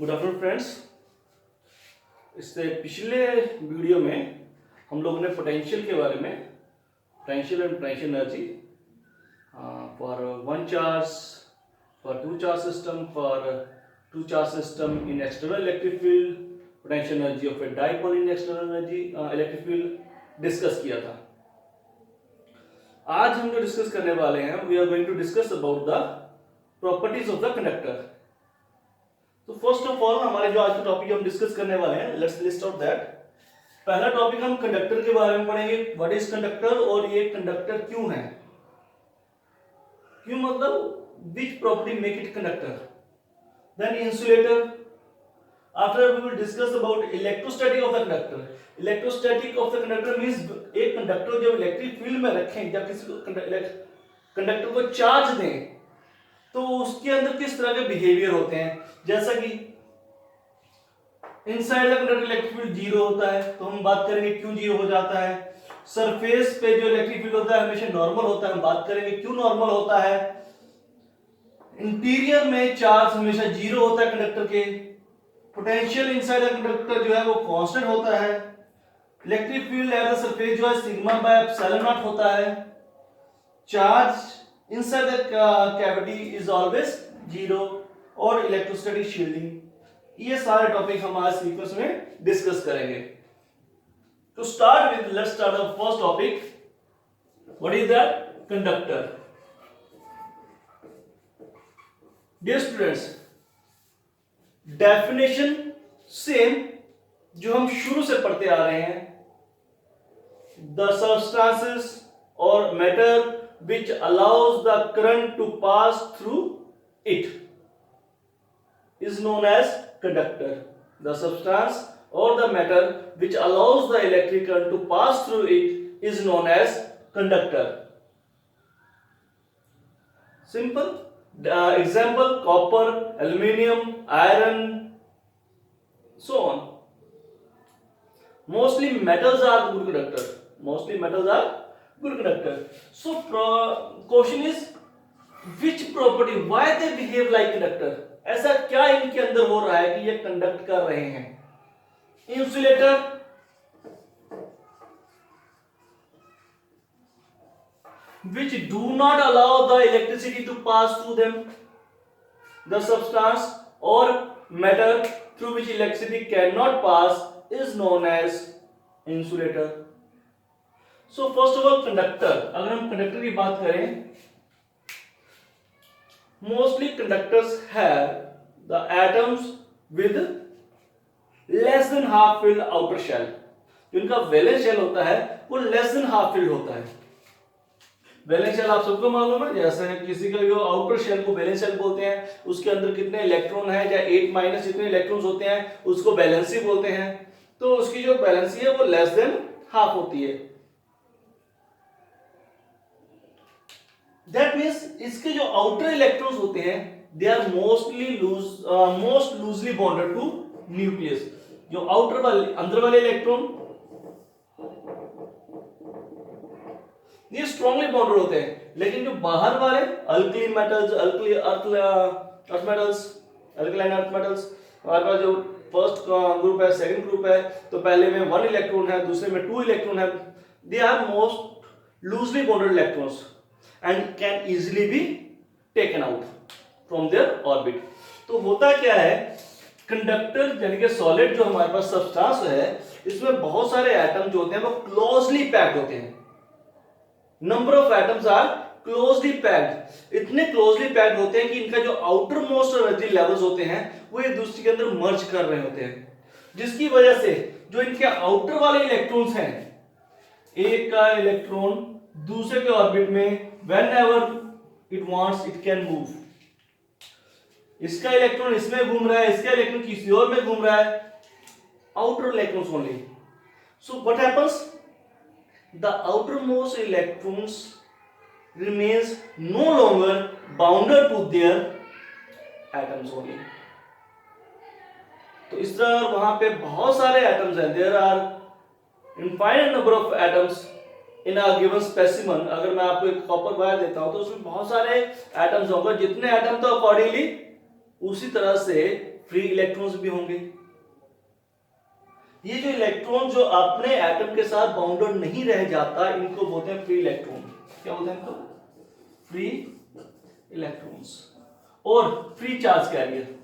Good afternoon friends. इससे पिछले video में हम लोगों ने पोटेंशियल के बारे में, potential and potential energy for one charge, for two charge system, for two charge system in external electric field, potential energy of a dipole in external energy electric field discuss किया था। आज हम जो discuss करने वाले हैं, we are going to discuss about the properties of the conductor. तो first of all हमारे जो आज का टॉपिक हम डिस्कस करने वाले हैं, लेट्स लिस्ट आउट दैट। पहला टॉपिक हम कंडक्टर के बारे में पढ़ेंगे, व्हाट इज कंडक्टर, और ये कंडक्टर क्यों है, क्यों मतलब which property make it conductor. Then insulator, after we will discuss about electrostatic of the conductor. Electrostatic of the conductor means एक कंडक्टर जब इलेक्ट्रिक फील्ड में रखें, जब किसी कंडक्टर को चार्ज दें तो उसके अंदर किस तरह के बिहेवियर होते हैं। जैसा कि inside the conductor electric field zero होता है, तो हम बात करेंगे क्यों जीरो हो जाता है। सरफेस पे जो इलेक्ट्रिक फील्ड होता है हमेशा नॉर्मल होता है, हम बात करेंगे क्यों नॉर्मल होता है। इंटीरियर में चार्ज हमेशा जीरो होता है कंडक्टर के। पोटेंशियल इनसाइड द कंडक्टर जो है वो कांस्टेंट होता है। Electric field at the surface जो है सिग्मा बाय एप्सिलॉन नॉट होता है। Charge inside the cavity is always zero, और इलेक्ट्रोस्टैटिक शील्डिंग, ये सारे टॉपिक हम आज सीक्वेंस में डिस्कस करेंगे। तो start with, let's start the first topic, what is the conductor. Dear students, definition same जो हम शुरू से पढ़ते आ रहे हैं, द सबस्टेंसेस और matter which allows the current to pass through it is known as conductor. The substance or the matter which allows the electric current to pass through it is known as conductor. Simple. Example: copper, aluminium, iron, so on. Mostly metals are good conductor. Mostly metals are good conductor. So question is, which property, why they behave like conductor? ऐसा क्या इनके अंदर हो रहा है कि ये conduct कर रहे हैं। Insulator, which do not allow the electricity to pass through them. The substance or matter through which electricity cannot pass is known as insulator. So first of all conductor, अगर हम कंडक्टर की बात करें, mostly conductors have the atoms with less than half filled outer shell. जो इनका valence shell होता है वो लेस देन हाफ फिल्ड होता है। वैलेंस शेल आप सबको मालूम है, जैसे किसी का जो आउटर शेल को वैलेंस शेल बोलते हैं, उसके अंदर कितने इलेक्ट्रॉन है, या 8 माइनस जितने इलेक्ट्रॉन्स होते हैं उसको वैलेंसी बोलते हैं। तो उसकी जो वैलेंसी है वो लेस देन हाफ होती है। That means इसके जो आउटर इलेक्ट्रॉन्स होते हैं they are most loosely bonded to nucleus. जो आउटर वाले, अंदर वाले इलेक्ट्रॉन ये स्ट्रांगली बॉन्डेड होते हैं, लेकिन जो बाहर वाले alkaline metals, earth metals, alkaline earth metals, हमारे पास जो फर्स्ट ग्रुप है, सेकंड ग्रुप है, तो पहले में 1 इलेक्ट्रॉन है, दूसरे में 2 इलेक्ट्रॉन है। They are most loosely bonded electrons and can easily be taken out from their orbit. तो होता क्या है, कंडक्टर यानी कि सॉलिड जो हमारे पास सब्सटेंस है, इसमें बहुत सारे एटम जो होते हैं वो क्लोजली पैक्ड होते हैं। Number of atoms are closely packed, इतने क्लोजली पैक्ड होते हैं कि इनका जो आउटर मोस्ट एनर्जी लेवल्स होते हैं वो एक दूसरे के अंदर मर्ज कर रहे होते हैं, जिसकी वजह से जो इनके आउटर वाले इलेक्ट्रॉन्स हैं, एक का इलेक्ट्रॉन दूसरे के ऑर्बिट में whenever it wants it can move. इसका इलेक्ट्रॉन इसमें घूम रहा है, इसका इलेक्ट्रॉन किसी और में घूम रहा है, outer electrons only. So what happens? The outermost electrons remains no longer bounded to their atoms only. तो इस तरह वहां पे बहुत सारे एटम्स हैं, there are infinite number of atoms in a given specimen. अगर मैं आपको एक कॉपर वायर देता हूं तो उसमें बहुत सारे एटम्स होंगे, जितने एटम तो अकॉर्डिंगली उसी तरह से फ्री इलेक्ट्रॉन्स भी होंगे। ये जो इलेक्ट्रॉन जो अपने एटम के साथ बाउंडेड नहीं रह जाता, इनको बोलते हैं फ्री इलेक्ट्रॉन। क्या बोलते हैं इनको? Free electrons. और फ्री चार्ज कैरियर,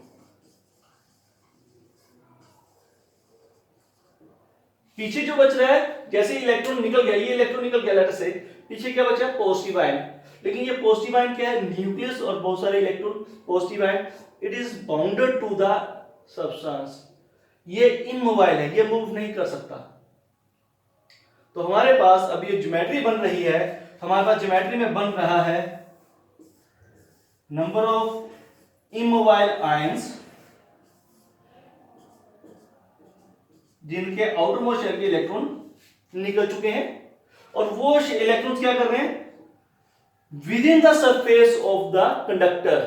पीछे जो बच रहा है, जैसे इलेक्ट्रॉन निकल गया, ये इलेक्ट्रॉन निकल गया लेटर से, पीछे क्या बचा? Positive ion. लेकिन ये पॉजिटिव आयन क्या है? न्यूक्लियस और बहुत सारे electron. Positive ion it is bounded to the substance, ये इमोबाइल है, ये मूव नहीं कर सकता। तो हमारे पास अब ये ज्योमेट्री बन रही है, हमारे पास ज्योमेट्री में बन रहा है नंबर ऑफ इमोबाइल आयंस जिनके आउटर मोस्ट शेल के इलेक्ट्रॉन निकल चुके हैं, और वो इलेक्ट्रॉन्स क्या कर रहे हैं? With in the surface of the conductor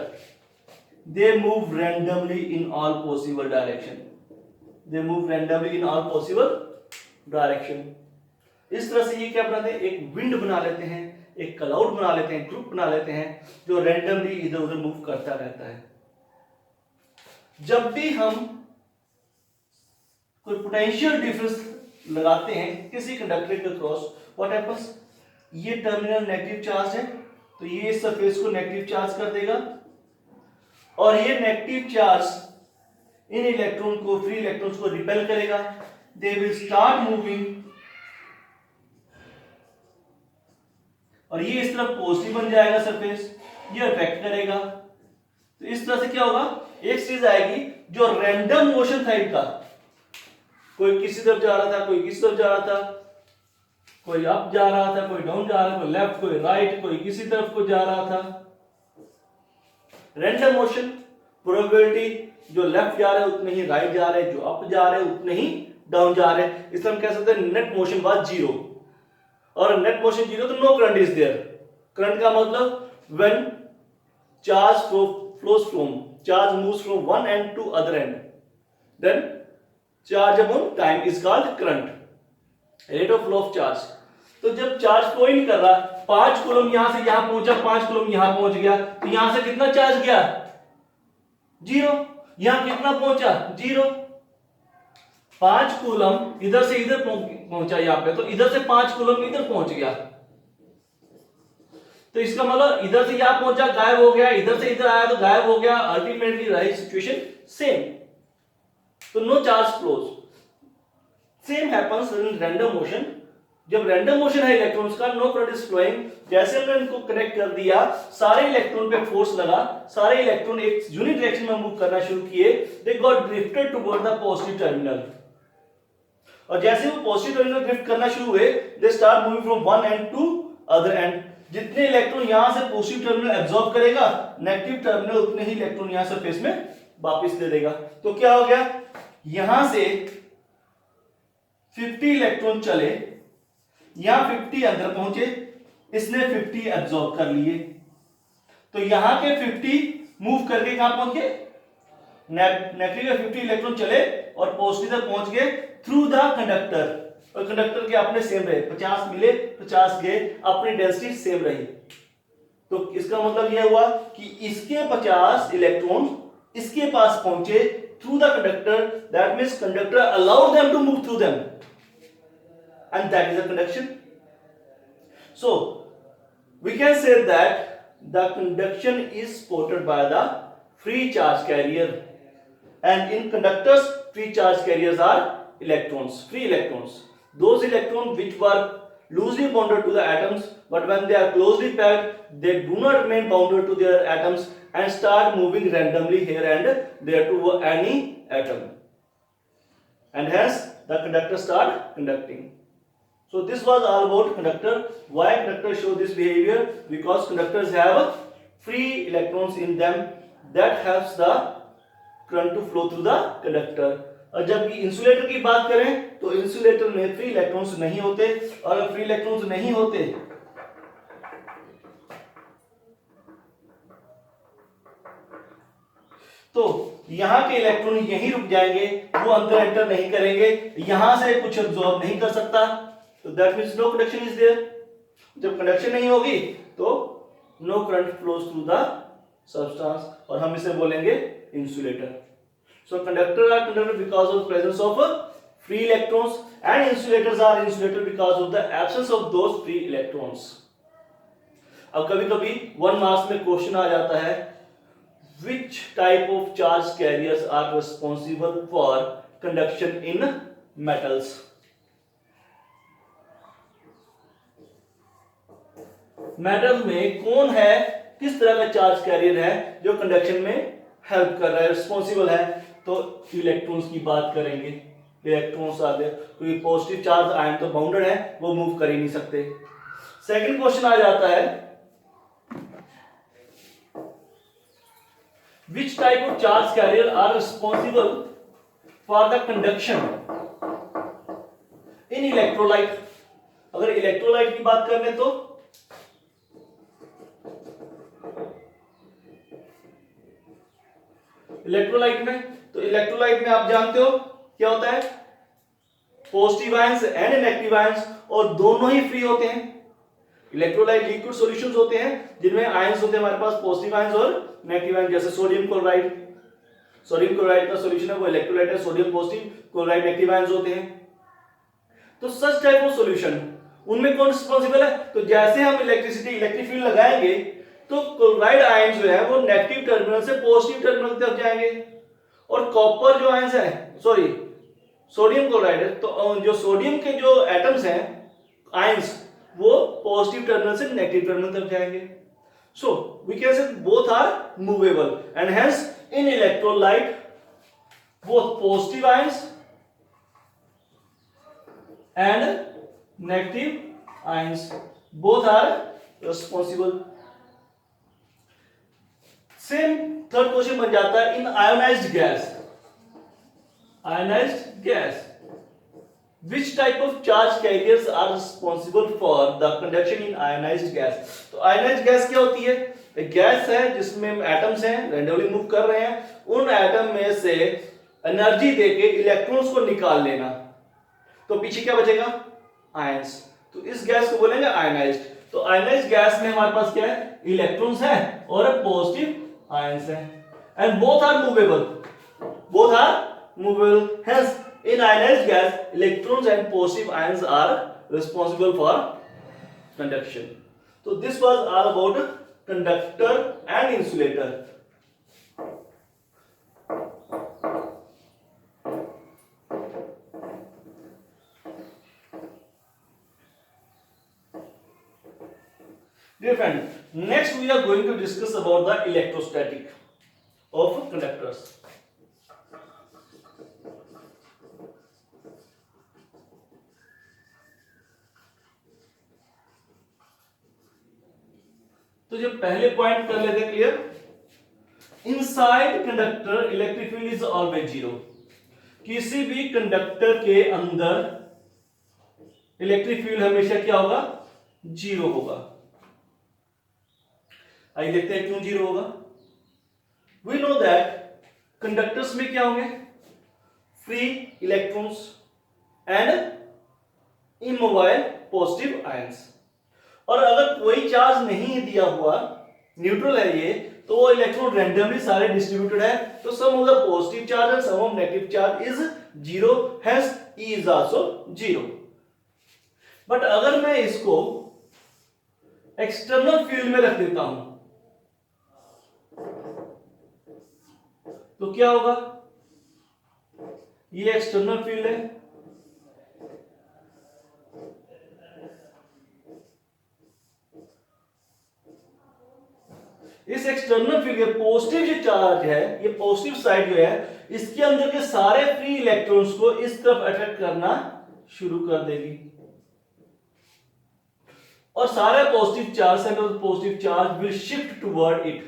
they move randomly in all possible direction, they move randomly in all possible direction. इस तरह से ये क्या बनाते हैं? एक विंड बना लेते हैं, एक क्लाउड बना लेते हैं, ग्रुप बना लेते हैं जो रैंडमली इधर उधर मूव करता रहता है। जब भी हम कोई पोटेंशियल डिफरेंस लगाते हैं किसी कंडक्टर के क्रॉस, व्हाट हैपेंस? ये टर्मिनल नेगेटिव चार्ज है, तो ये इस सरफेस को नेगेटिव चार्ज कर देगा, और ये नेगेटिव चार्ज इन इलेक्ट्रॉन को, फ्री इलेक्ट्रॉन्स को रिपेल करेगा। दे विल स्टार्ट मूविंग, और ये इस तरफ पॉजिटिव बन जाएगा सरफेस, ये अट्रैक्ट करेगा। तो इस तरह से क्या होगा? एक चीज आएगी जो रैंडम मोशन था इनका, कोई किसी तरफ जा रहा था, कोई किसी तरफ जा रहा था, कोई अप जा रहा था, कोई डाउन जा रहा था, कोई लेफ्ट, कोई राइट, कोई किसी तरफ को जा रहा था। रैंडम मोशन, प्रोबेबिलिटी जो लेफ्ट जा रहे हैं उतने ही राइट जा रहे हैं, जो अप जा रहे हैं उतने ही डाउन जा रहे हैं। इस तरह हम कह सकते हैं नेट मोशन वाज जीरो, और नेट मोशन जीरो तो no current is there. Current का मतलब when charge flows from, charge moves from one end to other end, then charge upon time is called current, rate of flow of charge। तो जब charge flow ही नहीं कर रहा, 5 coulomb यहां से यहां पहुंचा, 5 कूलम यहां पहुंच गया, तो यहां से कितना चार्ज गया? जीरो। यहां कितना पहुंचा? जीरो। 5 कूलम इधर से इधर पहुंचा यहां पे, तो इधर से 5 कूलम इधर पहुंच गया, तो इसका मतलब इधर से यहां पहुंचा गायब हो गया, इधर से इधर आया तो गायब हो गया, अल्टीमेटली रही सिचुएशन सेम। तो no charge flows. Same happens in random motion. जब रैंडम मोशन है इलेक्ट्रॉन्स का, नो करंट इज फ्लोइंग, जैसे हमने इनको कनेक्ट कर दिया, सारे इलेक्ट्रॉन पे फोर्स लगा, सारे इलेक्ट्रॉन एक यूनिट डायरेक्शन में मूव करना शुरू किए, they got drifted toward the positive terminal. और जैसे वो पॉजिटिव टर्मिनल ड्रिफ्ट करना शुरू हुए, they start moving from one end to other end. जितने इलेक्ट्रॉन यहां से पॉजिटिव टर्मिनल एब्जॉर्ब करेगा, नेगेटिव टर्मिनल उतने ही इलेक्ट्रॉन यहां सरफेस में वापस दे देगा। तो क्या हो गया? यहां से 50 इलेक्ट्रॉन चले, यहां 50 अंदर पहुंचे, इसने 50 एब्जॉर्ब कर लिए, तो यहां के 50 मूव करके कहां पहुंच गए? नेगेटिव 50 इलेक्ट्रॉन चले और पॉजिटिव तक पहुंच गए थ्रू द कंडक्टर, और कंडक्टर के अपने सेम रहे, 50 मिले 50 गए, अपनी डेंसिटी सेम रही। तो इसका मतलब यह हुआ कि इसके 50 इलेक्ट्रॉन इसके पास पहुंचे through the conductor, that means conductor allowed them to move through them, and that is a conduction. So we can say that the conduction is supported by the free charge carrier, and in conductors free charge carriers are electrons, free electrons, those electrons which were loosely bonded to the atoms, but when they are closely packed they do not remain bounded to their atoms and start moving randomly here and there to any atom, and hence the conductor start conducting. So this was all about conductor. Why conductors show this behavior? Because conductors have free electrons in them that helps the current to flow through the conductor. और जब insulator की बात करें तो insulator में free electrons नहीं होते, और फ्री इलेक्ट्रॉन्स नहीं होते तो यहां के इलेक्ट्रॉन यहीं रुक जाएंगे, वो अंदर एंटर नहीं करेंगे, यहां से कुछ अब्सॉर्ब नहीं कर सकता, तो that means no conduction is there. जब कंडक्शन नहीं होगी तो no current flows through the substance, और हम इसे बोलेंगे insulator. So conductors are conductor because of presence of free electrons and insulators are insulated because of the absence of those free electrons. अब कभी कभी 1 मार्क्स में क्वेश्चन आ जाता है which type of charge carriers are responsible for conduction in metals. Metal में कौन है, किस तरह का चार्ज कैरियर है जो कंडक्शन में हेल्प कर रहा है, रिस्पॉन्सिबल है? तो इलेक्ट्रॉन्स की बात करेंगे। इलेक्ट्रॉन्स आ गए क्योंकि पॉजिटिव चार्ज आयन तो बाउंडेड है, वो मूव कर ही नहीं सकते। सेकंड क्वेश्चन आ जाता है which type of charge carrier are responsible for the conduction in electrolyte. अगर इलेक्ट्रोलाइट की बात कर ले तो इलेक्ट्रोलाइट में आप जानते हो क्या होता है, positive ions and negative ions, और दोनों ही फ्री होते हैं। इलेक्ट्रोलाइट लिक्विड सॉल्यूशंस होते हैं जिनमें आयंस होते हैं हमारे पास पॉजिटिव आयंस और नेगेटिव आयंस, जैसे सोडियम क्लोराइड का सॉल्यूशन है वो इलेक्ट्रोलाइट है, sodium positive, chloride negative ions होते हैं। तो सच टाइप ऑफ सॉल्यूशन उनमें कौन रिस्पॉन्सिबल है? तो जैसे हम इलेक्ट्रिक फील्ड लगाएंगे तो क्लोराइड आयंस जो है वो नेगेटिव टर्मिनल से पॉजिटिव टर्मिनल की तरफ जाएंगे, और कॉपर जो आयंस है, सोडियम क्लोराइड है, तो जो सोडियम के जो एटम्स हैं आयंस वो पॉजिटिव टर्मिनल से नेगेटिव टर्मिनल तरफ जाएंगे। So we can say both are movable and hence in electrolyte both positive ions and negative ions both are responsible. Same third question बन जाता है in ionised gas which type of charge carriers are responsible for the conduction in ionized gas. तो ionized gas क्या होती है? एक gas है जिसमें एटम्स हैं रैंडमली मूव कर रहे हैं, उन एटम में से एनर्जी देके इलेक्ट्रॉन्स को निकाल लेना, तो पीछे क्या बचेगा? आयंस। तो इस गैस को बोलेंगे आयनाइज्ड। तो आयनाइज्ड गैस में हमारे पास क्या है? इलेक्ट्रॉन्स है और पॉजिटिव आयंस है, and both are movable hence in ionized gas electrons and positive ions are responsible for conduction. So this was all about conductor and insulator. Dear friend, next we are going to discuss about the electrostatic of conductors. तो जो पहले point कर लेते हैं clear, inside conductor electric field is always zero. किसी भी conductor के अंदर इलेक्ट्रिक फील्ड हमेशा क्या होगा? जीरो होगा। आइए देखते हैं क्यों जीरो होगा। वी नो दैट कंडक्टर्स में क्या होंगे? Free electrons and immobile positive ions. और अगर कोई चार्ज नहीं दिया हुआ, न्यूट्रल है ये, तो वो इलेक्ट्रॉन रैंडमली सारे डिस्ट्रीब्यूटेड है, तो sum of the positive charge and sum of negative charge is zero, hence E is also zero. But अगर मैं इसको एक्सटर्नल फील्ड में रख देता हूं तो क्या होगा? ये एक्सटर्नल फील्ड है, इस एक्सटर्नल फील्ड के पॉजिटिव जो चार्ज है, ये पॉजिटिव साइड जो है, इसके अंदर के सारे फ्री इलेक्ट्रॉन्स को इस तरफ अट्रैक्ट करना शुरू कर देगी, और सारे positive charge, centre of the positive charge will shift toward it,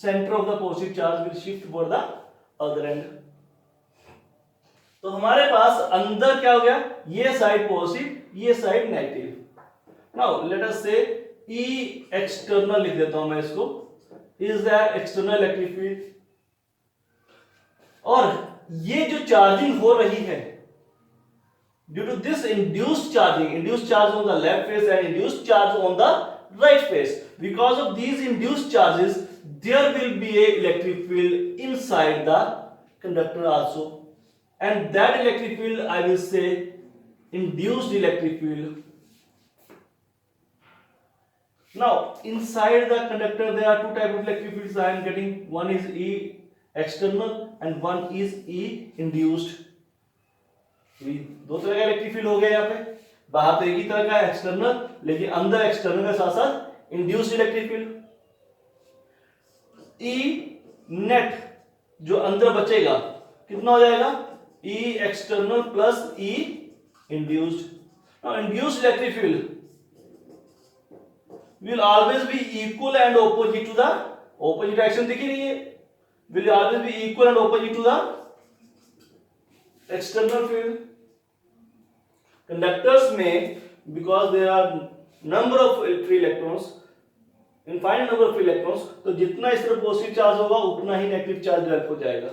centre of the positive charge will shift toward the other and. तो हमारे पास अंदर क्या हो गया? ये साइड पॉजिटिव, ये side negative. Now let us से E एक्सटर्नल लिख देता हूं मैं इसको, is the external electric field, और ये जो चार्जिंग हो रही है due to this induced charge on the left face and induced charge on the right face, because of these induced charges there will be a electric field inside the conductor also, and that electric field I will say induced electric field. Now inside the conductor there are two type of electric fields I am getting. One is E external and one is E induced. दो तरह का electric field हो गया यहाँ पे, बाहर तो एक ही तरह का एक्सटर्नल, लेकिन अंदर एक्सटर्नल के साथ साथ induced electric field. E net जो अंदर बचेगा कितना हो जाएगा, E external plus E induced. Now induced electric field will always be equal and opposite to the opposite direction दिख रही है, will always be equal and opposite to the external field. Conductors में because there are number of free electrons, infinite number of free electrons, तो जितना इस तरफ positive charge होगा उतना ही नेगेटिव चार्ज डेवलप हो जाएगा.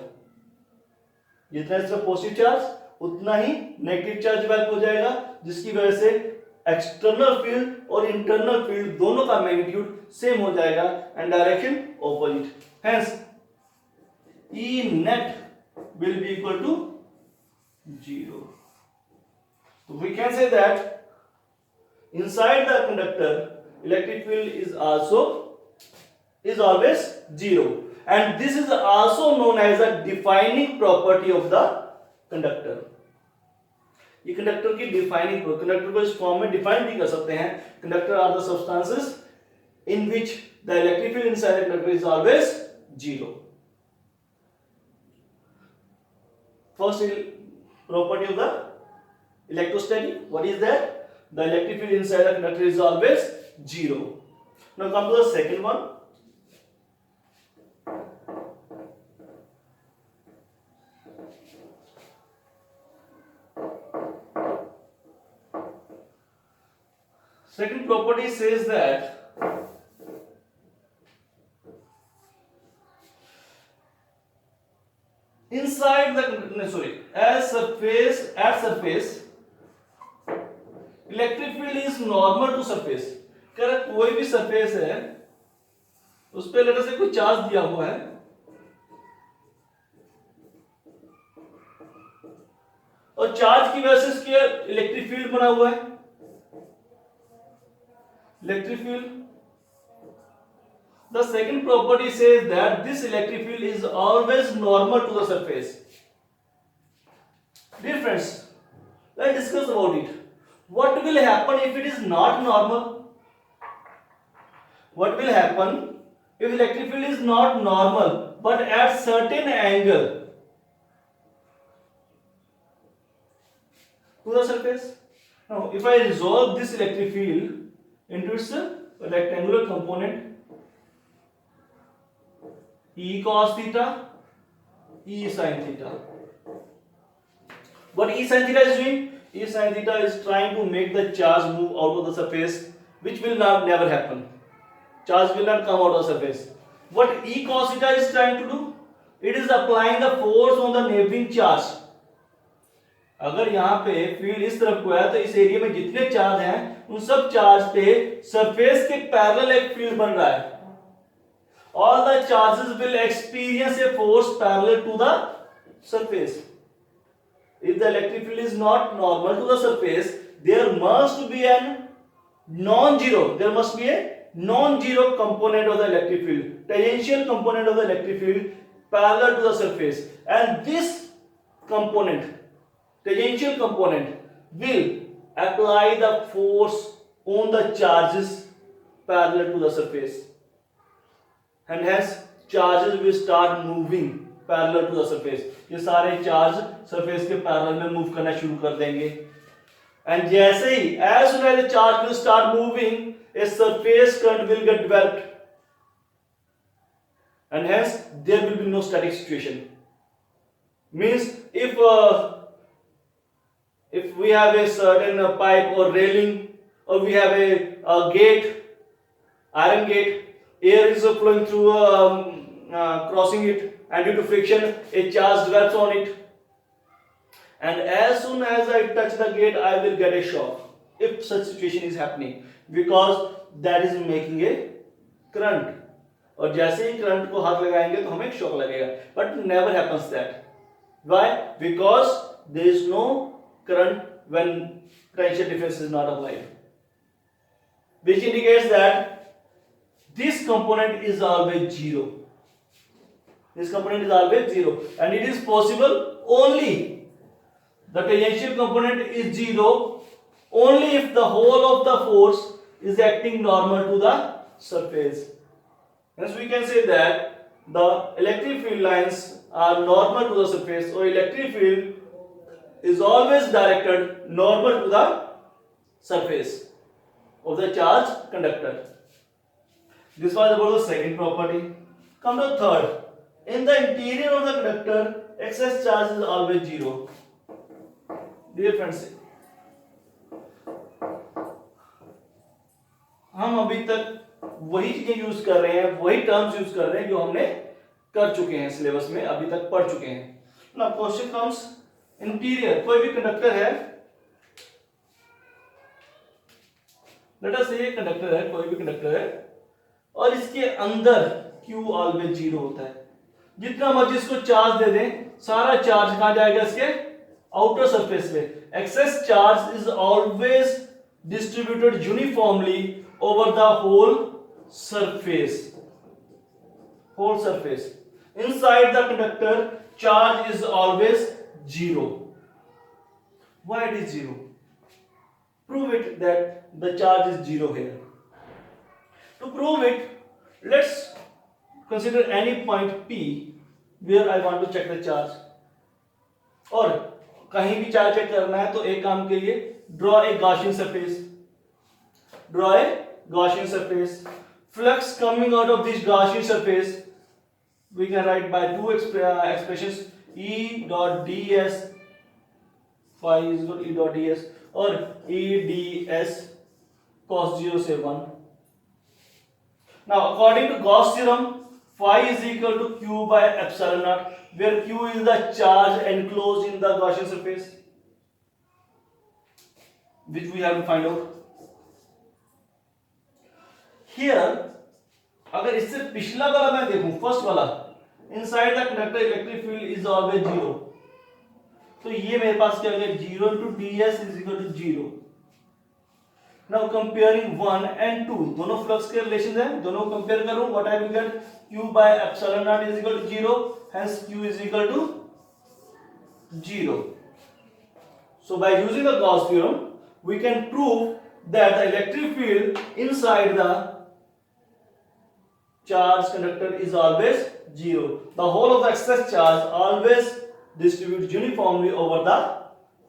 जितना इस तरफ पॉजिटिव चार्ज उतना ही नेगेटिव चार्ज डेवलप हो जाएगा, जिसकी वजह से एक्सटर्नल फील्ड और इंटरनल फील्ड दोनों का मैग्नीट्यूड सेम हो जाएगा and direction opposite. Hence E net will be equal to 0. So we can say that inside the conductor electric field is always 0, and this is also known as a defining property of the conductor. ये conductor की defining, conductor को इस form में define भी कर सकते हैं. Conductor are the substances in which the electric field inside the conductor is always 0. First property of the electrostatic, what is that? The electric field inside the conductor is always 0. Now come to the second one. Second property says that inside the at surface electric field is normal to surface. अगर कोई भी surface है उस पे letter से कोई charge दिया हुआ है और चार्ज की वजह से इसके इलेक्ट्रिक फील्ड बना हुआ है. Electric field, the second property says that this electric field is always normal to the surface. Dear friends, let's discuss about it. What will happen if it is not normal? What will happen if electric field is not normal but at certain angle to the surface? Now if I resolve this electric field into its rectangular component, E cos theta, E sin theta. What E sin theta is doing? E sin theta is trying to make the charge move out of the surface, which will never happen. Charge will not come out of the surface. What E cos theta is trying to do? It is applying the force on the neighboring charge. अगर यहाँ पे field इस तरफ को है तो इस area में जितने चार्ज हैं उन सब चार्ज पे सरफेस के पैरेलल एक फील्ड बन रहा है. All the charges will experience a force parallel to the surface. If the electric field is not normal to the surface, there must be a non-zero component of the electric field, tangential component of the electric field parallel to the surface, and this component, tangential component, will apply the force on the charges parallel to the surface. And hence charges will start moving parallel to the surface. ये सारे charge surface के parallel में move करना शुरू कर देंगे. And जैसे ही as soon as the charge will start moving, a surface current will get developed. And hence there will be no static situation. Means if we have a certain pipe or railing, or we have a gate, iron gate, air is flowing through crossing it, and due to friction a charge develops on it, and as soon as I touch the gate I will get a shock if such situation is happening, because that is making a current. और जैसे ही current को हाथ लगाएंगे तो हमें shock लगेगा, but never happens that. Why? Because there is no current when potential difference is not applied, which indicates that this component is always zero. This component is always zero, and it is possible only the tangential component is zero only if the whole of the force is acting normal to the surface. Hence we can say that the electric field lines are normal to the surface, or electric field is always directed normal to the surface of the charged conductor. This was about the second property. Come to the third. In the interior of the conductor, excess charge is always zero. Dear friends, हम अभी तक वही चीजें use कर रहे हैं, वही terms use कर रहे हैं जो हमने कर चुके हैं सिलेबस में, अभी तक पढ़ चुके हैं ना. क्वेश्चन कम्स, इंटीरियर, कोई भी कंडक्टर है, लेट अस से कंडक्टर है, कोई भी कंडक्टर है, और इसके अंदर Q ऑलवेज जीरो होता है. जितना मर्जी इसको चार्ज दे दें, सारा चार्ज कहां जाएगा? इसके आउटर सरफेस पे. Excess charge is always distributed uniformly over the whole surface. Inside the conductor, charge is always zero. Why it is zero? Prove it that the charge is zero here. To prove it, let's consider any point P where I want to check the charge. और कहीं भी charge cheque करना है तो एक काम करिए, draw a Gaussian surface. Flux coming out of this Gaussian surface, we can write by two expressions, E dot ds phi is equal to E dot ds, or E ds cos 0 से 1. Now according to Gauss theorem, phi is equal to Q by epsilon naught, where Q is the charge enclosed in the Gaussian surface, which we have to find out. Here, अगर इससे पिछला वाला मैं देखूं, first वाला, inside the conductor electric field is always zero, तो ये मेरे पास क्या हो गया? 0 into ds is equal to 0. Now comparing 1 and 2, दोनों फ्लक्स के रिलेशन है, दोनों कंपेयर करूं, what I will get? Q by epsilon naught is equal to 0, hence Q is equal to 0. So by using the Gauss theorem, we can prove that the electric field inside the charged conductor is always zero. The whole of the excess charge always distributes uniformly over the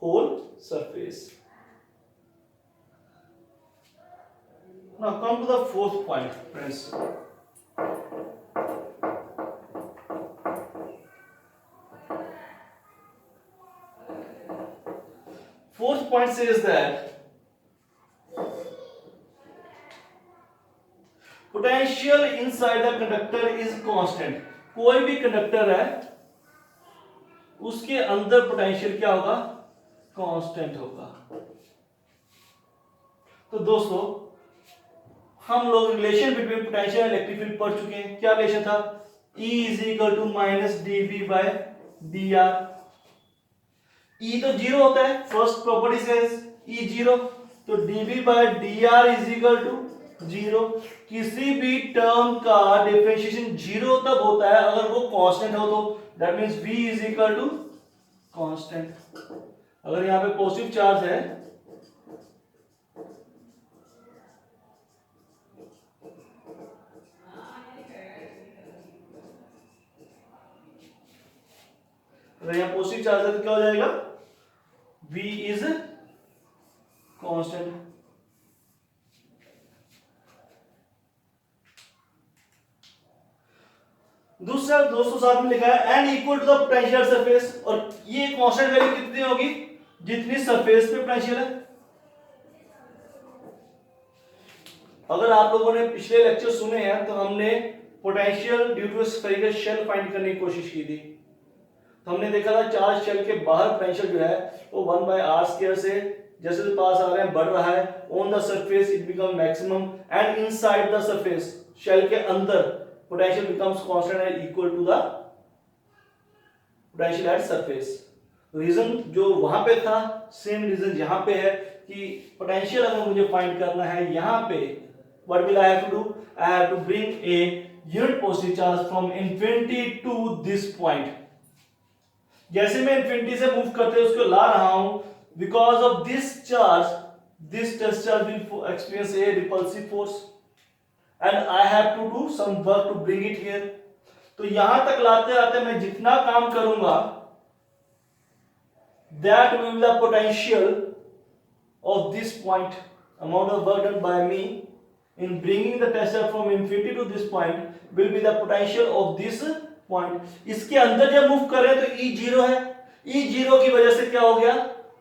whole surface. Now come to the fourth point, friends. Fourth point says that potential inside the conductor is constant. कोई भी conductor है, उसके अंदर potential क्या होगा? Constant होगा. तो दोस्तों, हम लोग relation between potential and electric field पढ़ चुके हैं. क्या रिलेशन था? E is equal to minus dV by dr. E तो जीरो होता है, first property says E zero, तो dV by dr is equal to zero. किसी भी टर्म का डिफरेंशिएशन जीरो तब होता है अगर वो कांस्टेंट हो, तो that means v is equal to constant. अगर यहां पे पॉजिटिव चार्ज है, अगर यहां पॉजिटिव चार्ज है तो क्या हो जाएगा? v is constant. दूसरा दोस्तों साथ में लिखा है and equal to the potential surface, और ये कांस्टेंट वैल्यू कितनी होगी? जितनी सरफेस पे पोटेंशियल है. अगर आप लोगों ने पिछले लेक्चर सुने हैं तो हमने potential due to spherical shell find करने की कोशिश की थी. तो हमने देखा था चार्ज शेल के बाहर पोटेंशियल जो है वो 1/r² से जैसे पास आ रहे हैं बढ़ रहा है. On the surface it become maximum, and inside the surface shell के अंदर potential becomes constant and equal to the potential at surface. Region जो वहां पे था सेम रीजन यहां पे है कि पोटेंशियल अगर मुझे फाइंड करना है यहां पे, what will I have to do, I have to bring a unit positive charge from infinity to this point. जैसे मैं इंफिनिटी से मूव करते हुए उसको ला रहा हूं, because of this charge, this test charge will experience a repulsive force and I have to do some work to bring it here. तो यहां तक लाते लाते मैं जितना काम करूंगा, that will be the potential of this point, amount of work done by me in bringing the tester from infinity to this point will be the potential of this point। इसके अंदर जब मूव कर रहे हैं तो E zero है, E zero की वजह से क्या हो गया,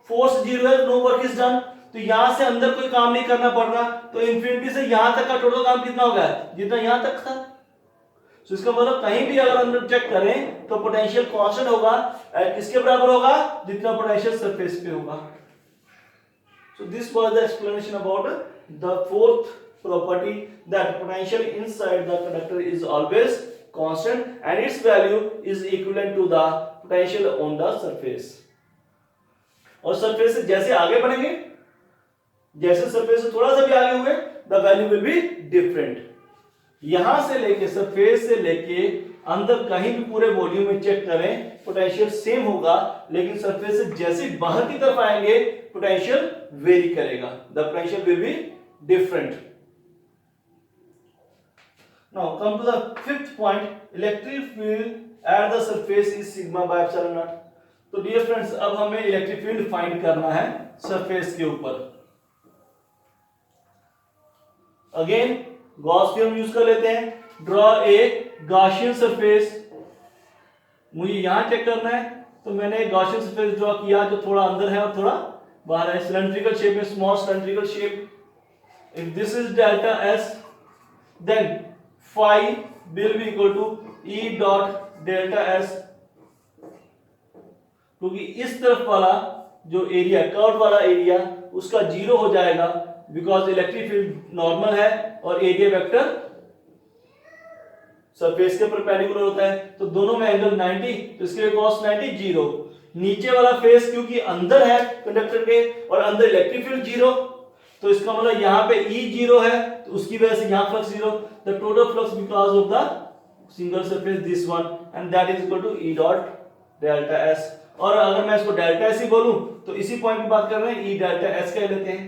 फोर्स जीरो है, नो वर्क इज डन। तो यहां से अंदर कोई काम नहीं करना पड़ रहा, तो इंफिनिटी से यहां तक का टोटल काम कितना हो गया, जितना यहां तक था। तो इसका मतलब कहीं भी अगर अंदर चेक करें तो पोटेंशियल कांस्टेंट होगा, किसके बराबर होगा, जितना पोटेंशियल सरफेस पे होगा। So this was the explanation about the fourth property, that potential inside the conductor is always constant and its value is equivalent to the potential on the surface. और surface से जैसे आगे बढ़ेंगे, जैसे surface से थोड़ा सा भी आगे हुए, the value will be different. यहां से लेके सरफेस से लेके अंदर कहीं भी पूरे वॉल्यूम में चेक करें, पोटेंशियल सेम होगा, लेकिन सरफेस से जैसे बाहर की तरफ आएंगे पोटेंशियल वेरी करेगा, the potential will be different. Now come to the fifth point, electric field at the surface is sigma by epsilon naught. तो डियर फ्रेंड्स, अब हमें इलेक्ट्रिक फील्ड फाइंड करना है सरफेस के ऊपर। अगेन गॉस थ्योरम यूज कर लेते हैं। ड्रॉ ए गॉसियन सरफेस, मुझे यहां चेक करना है, तो मैंने गॉसियन सरफेस ड्रॉ किया जो थोड़ा अंदर है और थोड़ा बाहर है, सिलेंड्रिकल शेप में, small cylindrical shape. If this is delta S, then phi will be equal to E dot delta S, क्योंकि इस तरफ वाला जो एरिया, कर्व वाला एरिया, उसका जीरो हो जाएगा, बिकॉज इलेक्ट्रिक फील्ड नॉर्मल है और एरिया वेक्टर सरफेस के परपेंडिकुलर होता है, तो दोनों में एंगल 90, तो इसके लिए cos 90 जीरो। नीचे वाला फेस क्योंकि अंदर है कंडक्टर के और अंदर इलेक्ट्रिक फील्ड जीरो, तो इसका मतलब यहां पे E जीरो है, तो उसकी वजह से यहां flux zero, the total flux because of the single surface this one and that is equal to E dot delta S. और अगर मैं इसको डेल्टा एस ही बोलूं तो इसी पॉइंट की बात कर रहे हैं, E डेल्टा एस कह लेते हैं।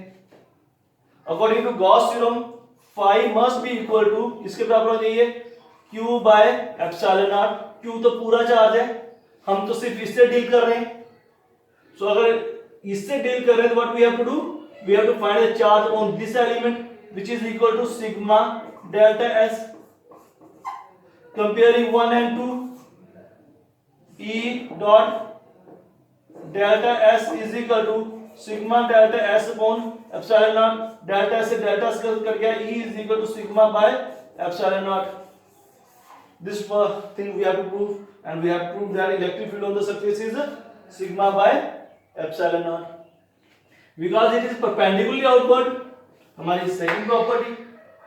According to Gauss theorem phi must be equal to, इसके बराबर हो जाइए Q by epsilon naught. Q तो पूरा चार्ज है, हम तो सिर्फ इससे डील कर रहे हैं। सो अगर इससे डील कर रहे हैं तो what we have to do, we have to find the charge on this element which is equal to sigma delta S. Comparing 1 and 2, E dot delta S is equal to sigma delta S upon epsilon naught. Delta S से delta S कर गया, E is equal to sigma by epsilon naught. This thing we have to prove, and we have proved that electric field on the surface is sigma by epsilon naught, because it is perpendicularly outward। हमारी second property,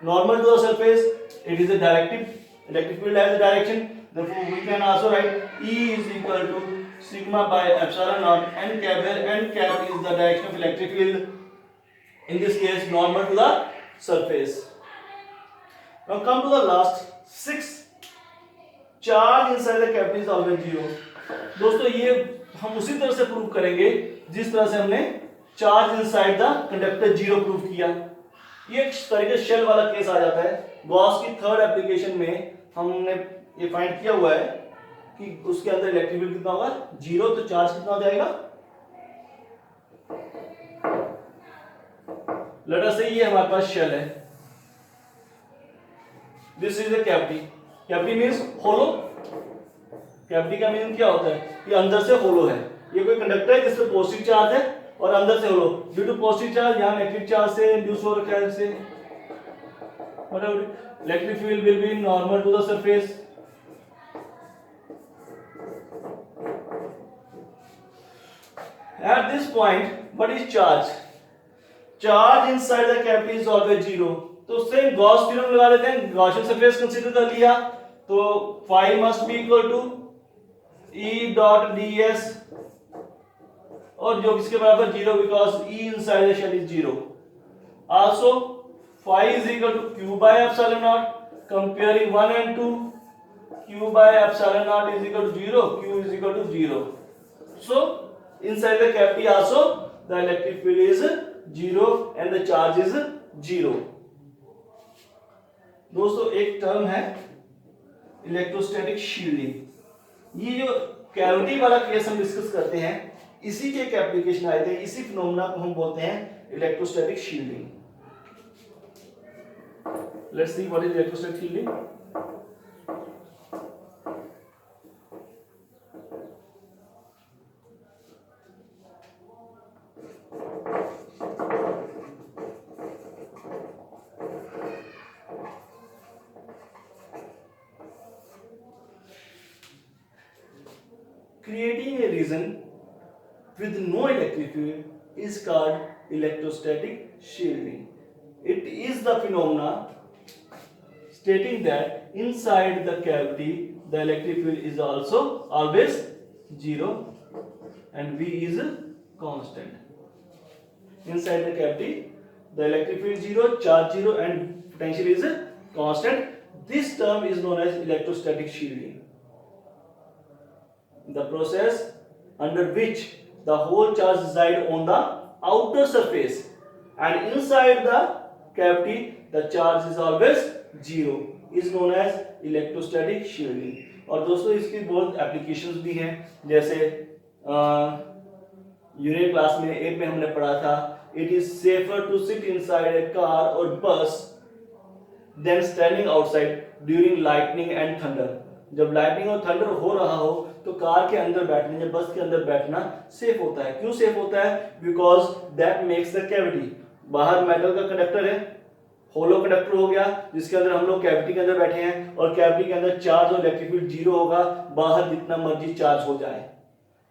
normal to the surface, it is a directive, electric field has a direction, therefore we can also write E is equal to sigma by epsilon naught, n cap, where n cap is the direction of electric field, in this case normal to the surface। Now come to the last 6, charge inside the cavity is always zero. दोस्तों ये हम उसी तरह से prove करेंगे जिस तरह से हमने charge inside the conductor zero prove किया। ये एक तरीके शेल वाला केस आ जाता है। गॉस की थर्ड एप्लीकेशन में हमने ये फाइंड किया हुआ है कि उसके अंदर इलेक्ट्रिक फील्ड कितना होगा, जीरो, तो चार्ज कितना हो जाएगा। लेट अस से ये हमारे पास शेल है, this is the cavity. Cavity means hollow. Cavity का मीनिंग क्या होता है, ये अंदर से होलो है। ये कोई कंडक्टर है जिसमें पॉजिटिव चार्ज है और अंदर से hollow, due to positive charge यहाँ नेगेटिव चार्ज से इंड्यूस हो रखा है। इससे electric field will be normal to the surface. At this point what is charge, charge inside the cavity is always zero. तो सेम गॉस थ्योरम लगा लेते हैं, गॉसियन सरफेस कंसीडर कर लिया, तो phi must be equal to E dot ds और जो किसके बराबर 0 because E inside the shell is 0. Also phi is equal to q by epsilon naught. Comparing 1 and 2, q by epsilon naught is equal to 0, q is equal to 0. So inside the cavity also the electric field is 0 and the charge is 0. दोस्तों एक term है electrostatic shielding. ये जो cavity वाला case हम discuss करते हैं इसी के एक एप्लीकेशन आए थे, इसी फिनोमेना को हम बोलते हैं electrostatic shielding. Let's see what is electrostatic shielding. Creating a region with no electric field is called electrostatic shielding. It is the phenomena stating that inside the cavity the electric field is also always 0 and V is constant. Inside the cavity the electric field 0, charge 0 and potential is constant. This term is known as electrostatic shielding. The process under which the whole charge reside on the outer surface and inside the cavity the charge is always 0 is known as electrostatic shielding. और दोस्तों इसकी बहुत applications भी हैं, जैसे unit class में 8 में हमने पढ़ा था it is safer to sit inside a car और bus than standing outside during lightning and thunder. जब लाइटनिंग और थंडर हो रहा हो तो कार के अंदर बैठने या बस के अंदर बैठना सेफ होता है। क्यों सेफ होता है? Because that makes the cavity, बाहर मेटल का कंडक्टर है, होलो कंडक्टर हो गया जिसके अंदर हम लोग कैविटी के अंदर बैठे हैं और कैविटी के अंदर चार्ज और इलेक्ट्रिक फील्ड 0 होगा। बाहर जितना मर्जी चार्ज हो जाए,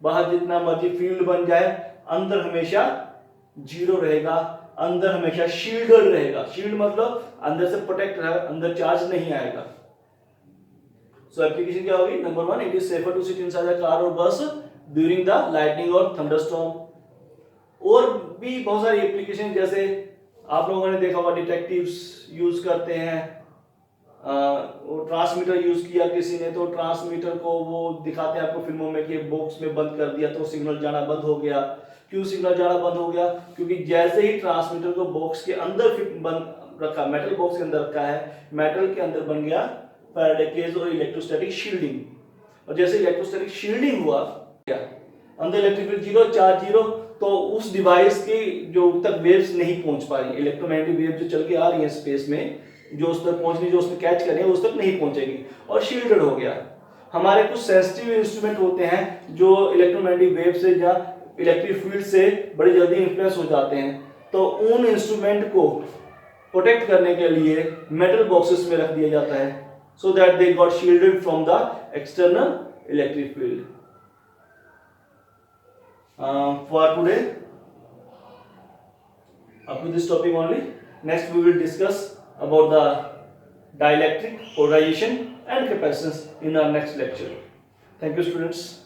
बाहर जितना मर्जी फील्ड बन जाए, अंदर हमेशा 0 रहेगा, अंदर हमेशा शील्डेड रहेगा। शील्ड मतलब अंदर से प्रोटेक्ट रहेगा, अंदर चार्ज नहीं आएगा। सो एप्लीकेशन क्या होगी? Number 1, it is safer to sit inside the car और बस ड्यूरिंग द लाइटनिंग और थंडरस्टॉर्म। और भी बहुत सारी एप्लीकेशन, जैसे आप लोगों ने देखा होगा डिटेक्टिव्स यूज करते हैं, वो ट्रांसमीटर यूज किया किसी ने तो ट्रांसमीटर को वो दिखाते हैं आपको फिल्मों में कि बॉक्स में बंद कर दिया तो सिग्नल जाना बंद हो गया। क्यों सिग्नल जाना बंद हो गया? क्योंकि जैसे ही ट्रांसमीटर को बॉक्स के अंदर बंद रखा, मेटल बॉक्स के अंदर रखा है, मेटल के अंदर बन गया फैराडे केज और इलेक्ट्रोस्टैटिक शील्डिंग। और जैसे इलेक्ट्रोस्टैटिक शील्डिंग हुआ, क्या अंदर इलेक्ट्रिक फील्ड 0, चार्ज 0, तो उस डिवाइस की जो तक वेव्स नहीं पहुंच पा रही, इलेक्ट्रोमैग्नेटिक वेव जो चल के आ रही है स्पेस में, जो उस तक पहुंचनी, जो उसमें कैच करनी है उस तक नहीं पहुंचेगी और शील्डेड हो गया। हमारे कुछ सेंसिटिव इंस्ट्रूमेंट होते हैं जो इलेक्ट्रोमैग्नेटिक वेव से या इलेक्ट्रिक फील्ड से बड़ी जल्दी इन्फ्लुएंस हो जाते हैं, तो उन इंस्ट्रूमेंट को प्रोटेक्ट करने के लिए मेटल बॉक्सेस में रख दिया जाता है so that they got shielded from the external electric field. For today, up to this topic only. Next we will discuss about the dielectric, polarization and capacitance in our next lecture. Thank you students.